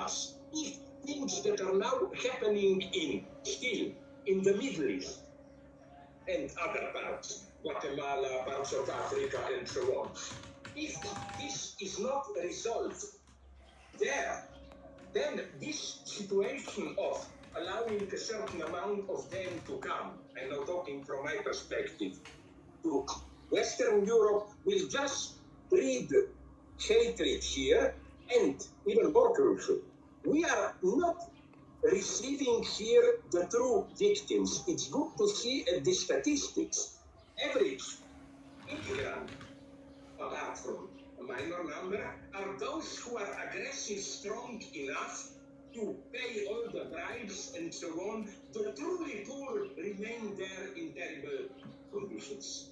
us if things that are now happening in the Middle East and other parts, Guatemala, parts of Africa, and so on, if this is not resolved there, then this situation of allowing a certain amount of them to come, I'm now talking from my perspective, to Western Europe will just breed hatred here, and even more crucial, we are not receiving here the true victims. It's good to see at the statistics. Average immigrant, apart from a minor number, are those who are aggressive, strong enough to pay all the bribes and so on. The truly poor remain there in terrible conditions.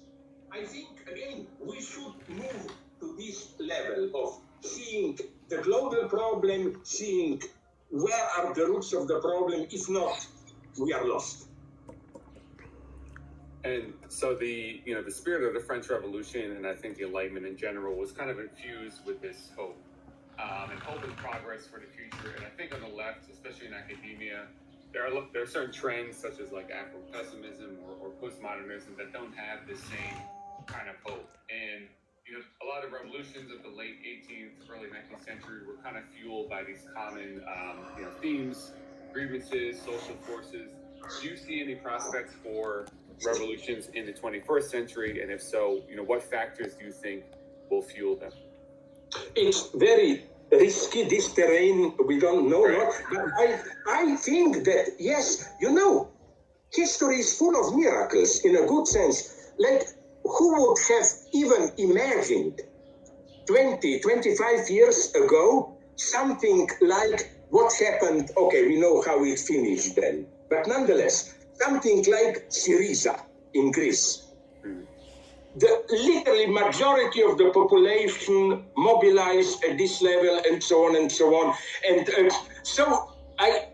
I think, again, we should move to this level of seeing the global problem, seeing where are the roots of the problem. If not, we are lost. And so the spirit of the French Revolution, and I think the Enlightenment in general, was kind of infused with this hope, and hope and progress for the future. And I think on the left, especially in academia, there are certain trends such as like Afro-pessimism or postmodernism that don't have the same kind of hope. And a lot of revolutions of the late 18th, early 19th century were kind of fueled by these common themes, grievances, social forces. Do you see any prospects for revolutions in the 21st century? And if so, what factors do you think will fuel them? It's very risky, this terrain, we don't know. Right. But I think that, yes, history is full of miracles in a good sense. Like, who would have even imagined 20, 25 years ago something like what happened? Okay, we know how it finished then. But nonetheless, something like Syriza in Greece. The literally majority of the population mobilized at this level and so on and so on. And so I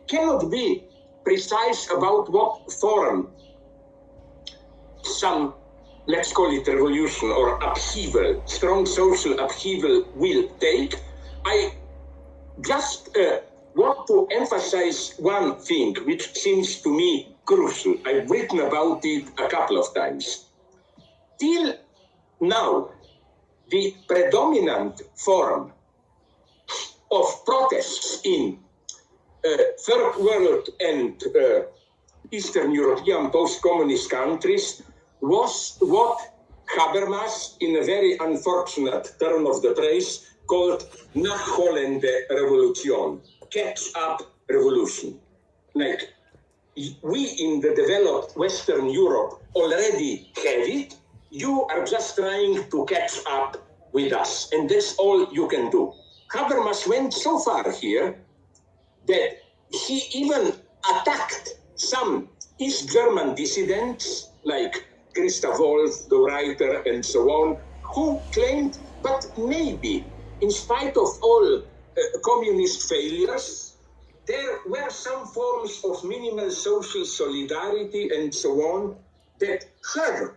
cannot be precise about what form some, let's call it revolution or upheaval, strong social upheaval will take. I just want to emphasize one thing which seems to me crucial. I've written about it a couple of times. Till now, the predominant form of protests in third world and Eastern European post-communist countries was what Habermas, in a very unfortunate turn of the phrase, called nachholende Revolution, catch-up revolution. Like, we in the developed Western Europe already have it. You are just trying to catch up with us, and that's all you can do. Habermas went so far here that he even attacked some East German dissidents, like Christa Wolf, the writer, and so on, who claimed, but maybe, in spite of all communist failures, there were some forms of minimal social solidarity and so on that had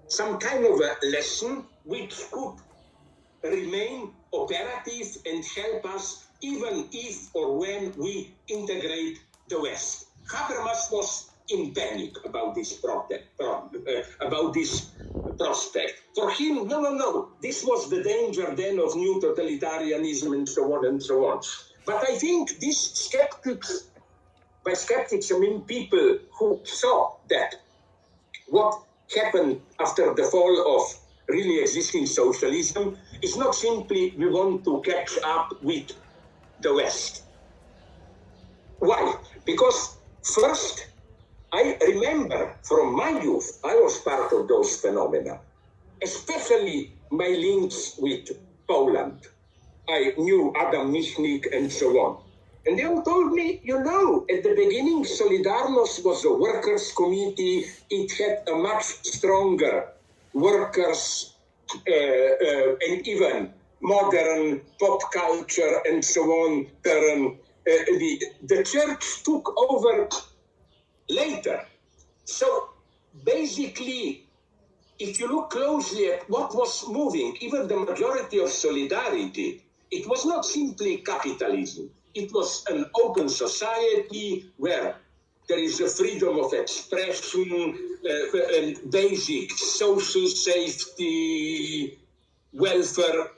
some kind of a lesson which could remain operative and help us even if or when we integrate the West. Habermas was in panic about this prospect. For him, no, this was the danger then of new totalitarianism and so on and so on. But I think these skeptics, by skeptics I mean people who saw that what happened after the fall of really existing socialism is not simply we want to catch up with the West. Why? Because first, I remember from my youth, I was part of those phenomena, especially my links with Poland. I knew Adam Michnik and so on. And they all told me, at the beginning, Solidarność was a workers' committee. It had a much stronger workers and even modern pop culture and so on. The church took over later. So basically, if you look closely at what was moving, even the majority of Solidarity, it was not simply capitalism. It was an open society where there is a freedom of expression, basic social safety, welfare,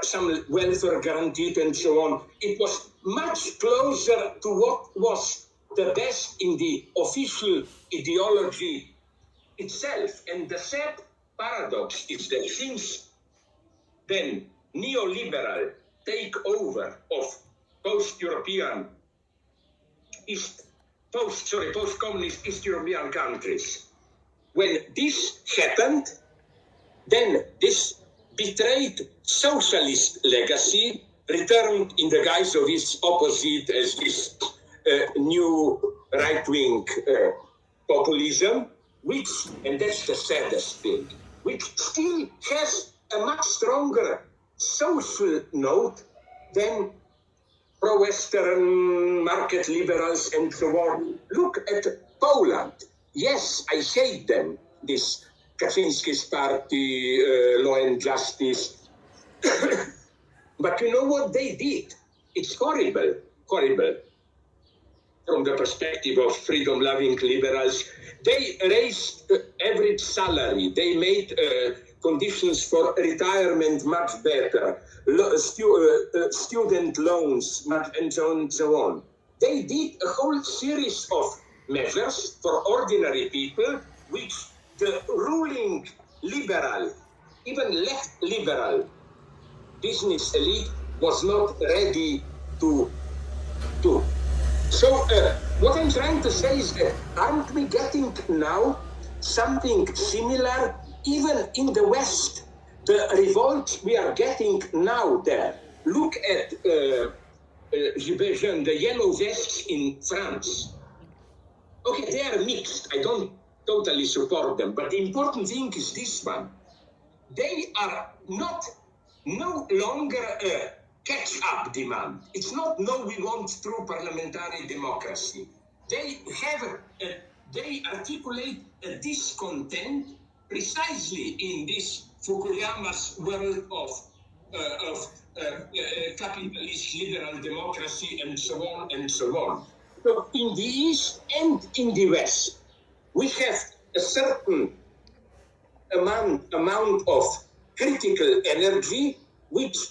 some welfare guaranteed, and so on. It was much closer to what was the best in the official ideology itself. And the sad paradox is that since then neoliberal takeover of post-European post-communist East European countries, when this happened, then this betrayed socialist legacy returned in the guise of its opposite as this new right-wing populism, which, and that's the saddest thing, which still has a much stronger social note than pro-Western market liberals and so on. Look at Poland. Yes, I hate them, this Kaczynski's party, Law and Justice. But you know what they did? It's horrible, horrible. From the perspective of freedom-loving liberals, they raised average salary. They made conditions for retirement much better, student loans, and so on and so on. They did a whole series of measures for ordinary people, which the ruling liberal, even left liberal business elite was not ready to do. So what I'm trying to say is that aren't we getting now something similar even in the West? The revolt we are getting now there. Look at Žižek, the yellow vests in France. Okay, they are mixed. I don't totally support them, but the important thing is this one. They are no longer a catch-up demand. It's not, no, we want true parliamentary democracy. They articulate a discontent precisely in this Fukuyama's world of capitalist liberal democracy and so on and so on. So in the East and in the West, we have a certain amount of critical energy which